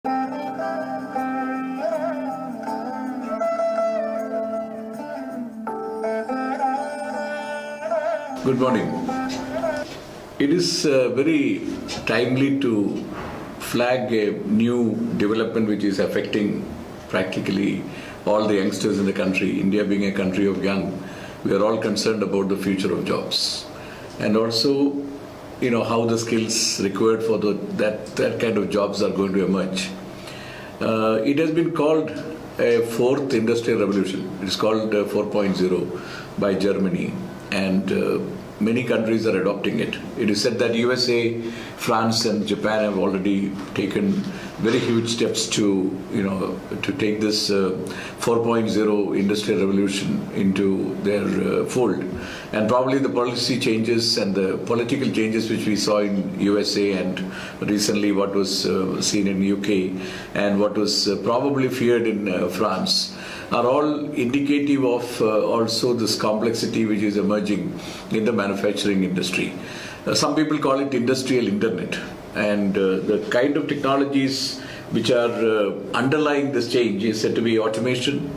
Good morning. It is very timely to flag a new development which is affecting practically all the youngsters in the country. India being a country of young, we are all concerned about the future of jobs, and also, how the skills required for that kind of jobs are going to emerge. It has been called a fourth industrial revolution. It is called 4.0 by Germany, and many countries are adopting it. It is said that USA, France and Japan have already taken very huge steps to take this 4.0 industrial revolution into their fold. And probably the policy changes and the political changes which we saw in USA and recently what was seen in UK and what was probably feared in France are all indicative of also this complexity which is emerging in the manufacturing industry. Some people call it industrial internet, and the kind of technologies which are underlying this change is said to be automation,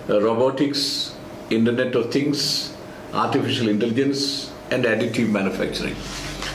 robotics, Internet of Things, artificial intelligence and additive manufacturing.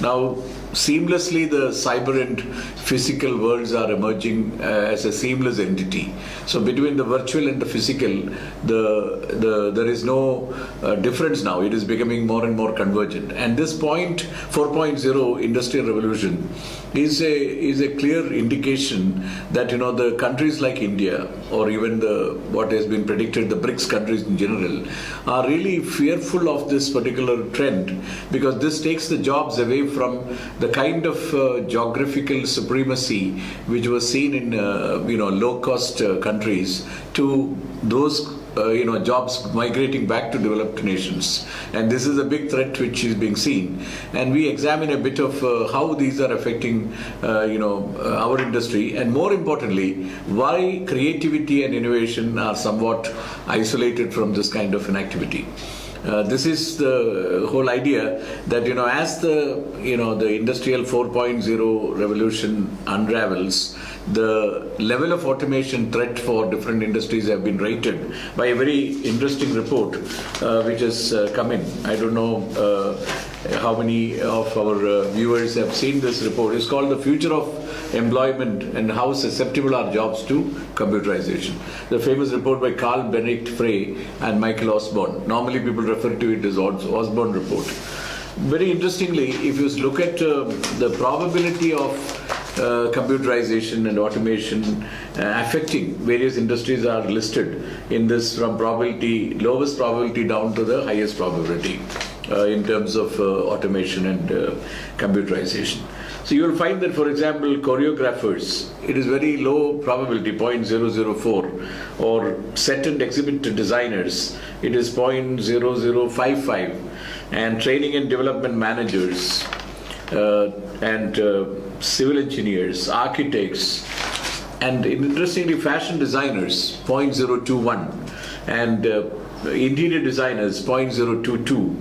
Now, seamlessly the cyber and physical worlds are emerging as a seamless entity. So between the virtual and the physical, there is no difference now. It is becoming more and more convergent. And this 4.0 industrial revolution is a clear indication that the countries like India, or even what has been predicted, the BRICS countries in general, are really fearful of this particular trend, because this takes the jobs away from the kind of geographical supremacy which was seen in low-cost countries to those jobs migrating back to developed nations. And this is a big threat which is being seen. And we examine a bit of how these are affecting our industry, and more importantly, why creativity and innovation are somewhat isolated from this kind of an activity. This is the whole idea that as the industrial 4.0 revolution unravels, the level of automation threat for different industries have been rated by a very interesting report which has come in. I don't know how many of our viewers have seen this report. It's called The Future of Employment and How Susceptible Are Jobs to Computerization. The famous report by Carl Benedict Frey and Michael Osborne. Normally people refer to it as Osborne report. Very interestingly, if you look at the probability of computerization and automation affecting various industries are listed in this from lowest probability down to the highest probability in terms of automation and computerization. So you will find that, for example, choreographers, it is very low probability, 0.004, or set and exhibit designers, it is 0.0055, and training and development managers, and civil engineers, architects, and interestingly, fashion designers, 0.021, and interior designers, 0.022,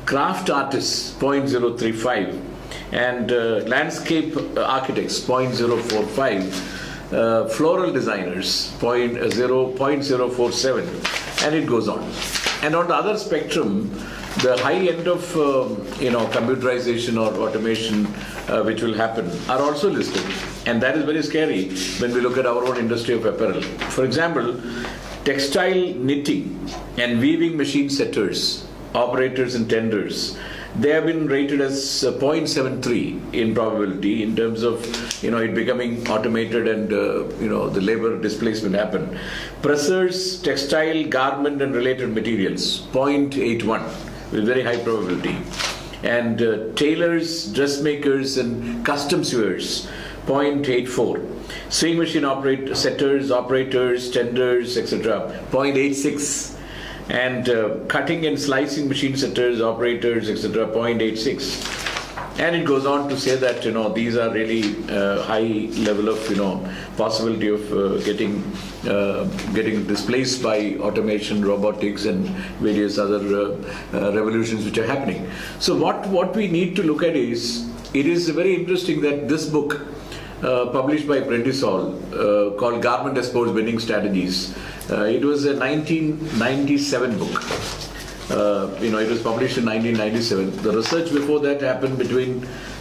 craft artists, 0.035, and landscape architects, 0.045, floral designers, 0.047, and it goes on. And on the other spectrum, the high end of computerization or automation which will happen are also listed, and that is very scary when we look at our own industry of apparel. For example, textile knitting and weaving machine setters, operators and tenders, they have been rated as 0.73 in probability in terms of it becoming automated and the labor displacement happen. Pressers, textile, garment and related materials, 0.81 with very high probability. And tailors, dressmakers and custom sewers, 0.84. Sewing machine setters, operators, tenders, etc., 0.86. And cutting and slicing machine setters, operators, etc., 0.86. And it goes on to say that these are really high level of possibility of getting displaced by automation, robotics, and various other revolutions which are happening. So what we need to look at is, it is very interesting that this book published by Prentice-Hall, called Garment Exports Winning Strategies. It was a 1997 book. It was published in 1997. The research before that happened between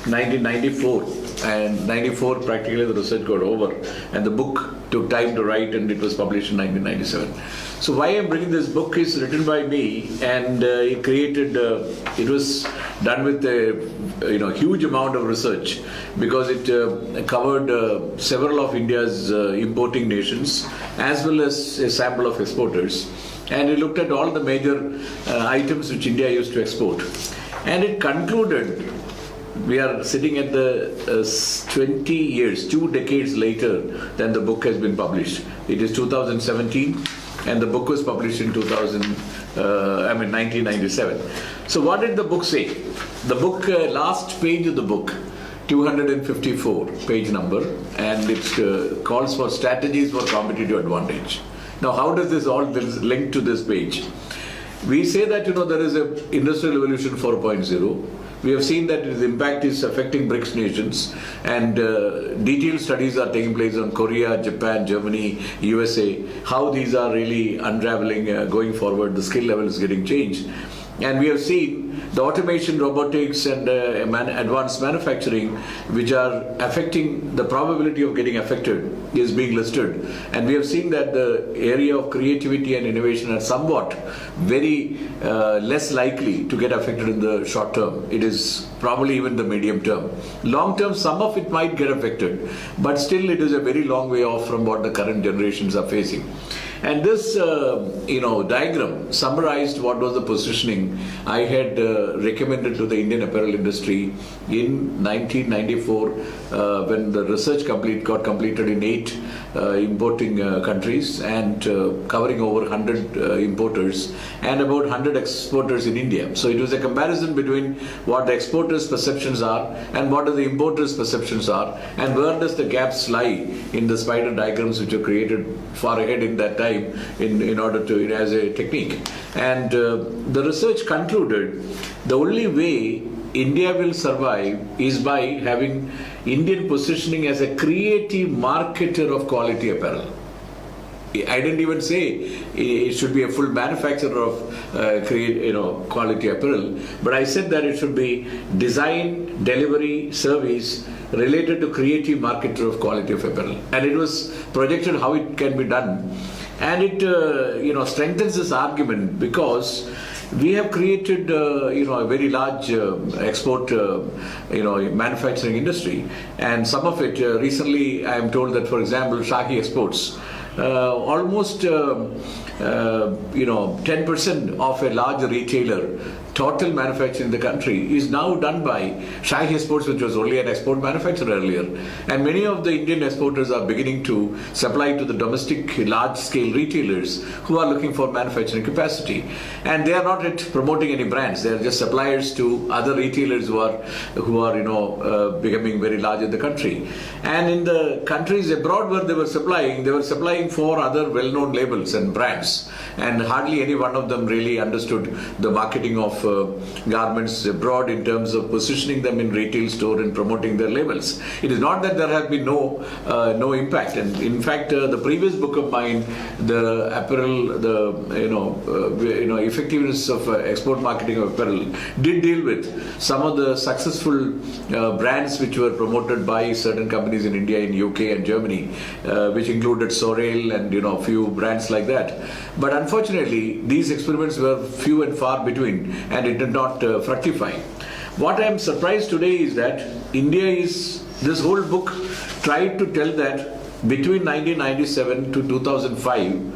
1994 and 94. Practically the research got over, and the book took time to write, and it was published in 1997. So why I'm bringing this book is written by me, and it was done with a huge amount of research, because it covered several of India's importing nations as well as a sample of exporters. And it looked at all the major items which India used to export. And it concluded, we are sitting at the 20 years, 2 decades later than the book has been published. It is 2017, and the book was published in 1997. So what did the book say? The book, last page of the book, 254 page number, and it calls for strategies for competitive advantage. Now, how does this all link to this page? We say that there is a Industrial Revolution 4.0. We have seen that its impact is affecting BRICS nations, and detailed studies are taking place on Korea, Japan, Germany, USA, how these are really unraveling going forward. The skill level is getting changed. And we have seen the automation, robotics, and advanced manufacturing, which are affecting, the probability of getting affected is being listed. And we have seen that the area of creativity and innovation are somewhat very less likely to get affected in the short term. It is probably even the medium term. Long term, some of it might get affected, but still it is a very long way off from what the current generations are facing. And this, diagram summarized what was the positioning I had recommended to the Indian apparel industry in 1994 when the research got completed in 8 importing countries, and covering over 100 importers and about 100 exporters in India. So it was a comparison between what the exporters' perceptions are and what the importers' perceptions are, and where does the gaps lie in the spider diagrams which were created far ahead in that time in order to, as a technique. And the research concluded the only way India will survive is by having Indian positioning as a creative marketer of quality apparel. I didn't even say it should be a full manufacturer of quality apparel, but I said that it should be design, delivery, service related to creative marketer of quality of apparel. And it was projected how it can be done. And it strengthens this argument, because we have created a very large export manufacturing industry, and some of it recently I am told that, for example, Shahi exports almost 10% of a large retailer total manufacturing in the country is now done by Shahi Exports, which was only an export manufacturer earlier. And many of the Indian exporters are beginning to supply to the domestic large-scale retailers who are looking for manufacturing capacity. And they are not yet promoting any brands. They are just suppliers to other retailers who are becoming very large in the country. And in the countries abroad where they were supplying for other well-known labels and brands. And hardly any one of them really understood the marketing of garments abroad in terms of positioning them in retail store and promoting their labels. It is not that there has been no impact. And in fact, the previous book of mine, the apparel, effectiveness of export marketing of apparel, did deal with some of the successful brands which were promoted by certain companies in India, in UK and Germany, which included Sorel and few brands like that. But unfortunately, these experiments were few and far between, and it did not fructify. What I am surprised today is that this whole book tried to tell that between 1997 to 2005,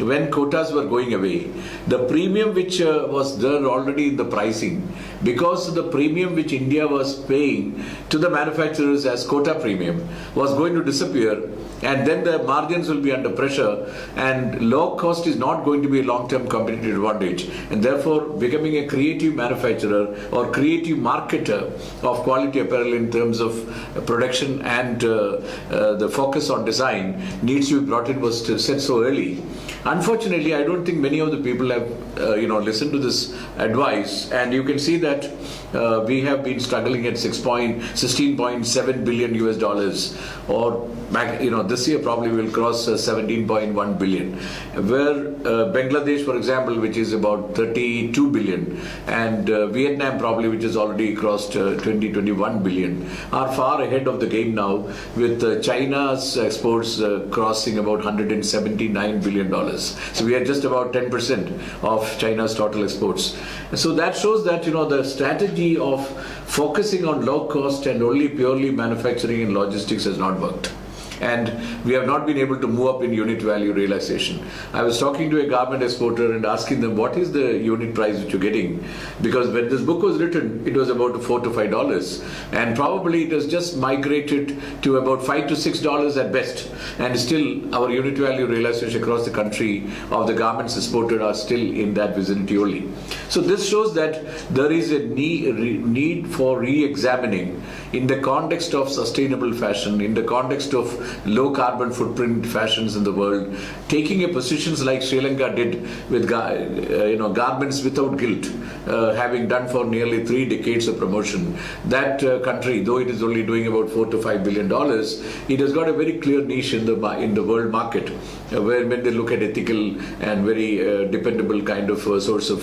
when quotas were going away, the premium which was there already in the pricing, because of the premium which India was paying to the manufacturers as quota premium, was going to disappear, and then the margins will be under pressure, and low cost is not going to be a long-term competitive advantage, and therefore becoming a creative manufacturer or creative marketer of quality apparel in terms of production and the focus on design needs to be brought in was said so early. Unfortunately, I don't think many of the people have listened to this advice, and you can see that we have been struggling at 16.7 billion US dollars, or this year probably will cross 17.1 billion. Where Bangladesh, for example, which is about 32 billion, and Vietnam probably, which has already crossed 21 billion, are far ahead of the game now, with China's exports crossing about 179 billion dollars. So we are just about 10% of China's total exports. So that shows that the strategy of focusing on low cost and only purely manufacturing and logistics has not worked. And we have not been able to move up in unit value realization. I was talking to a garment exporter and asking them, what is the unit price that you're getting? Because when this book was written, it was about $4 to $5, and probably it has just migrated to about $5 to $6 at best. And still, our unit value realization across the country of the garments exported are still in that vicinity only. So this shows that there is a need for re-examining in the context of sustainable fashion, in the context of low carbon footprint fashions in the world, taking a positions like Sri Lanka did with garments without guilt, having done for nearly 3 decades of promotion. That country, though it is only doing about $4 to $5 billion, it has got a very clear niche in the world market, where when they look at ethical and very dependable kind of source of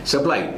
supply.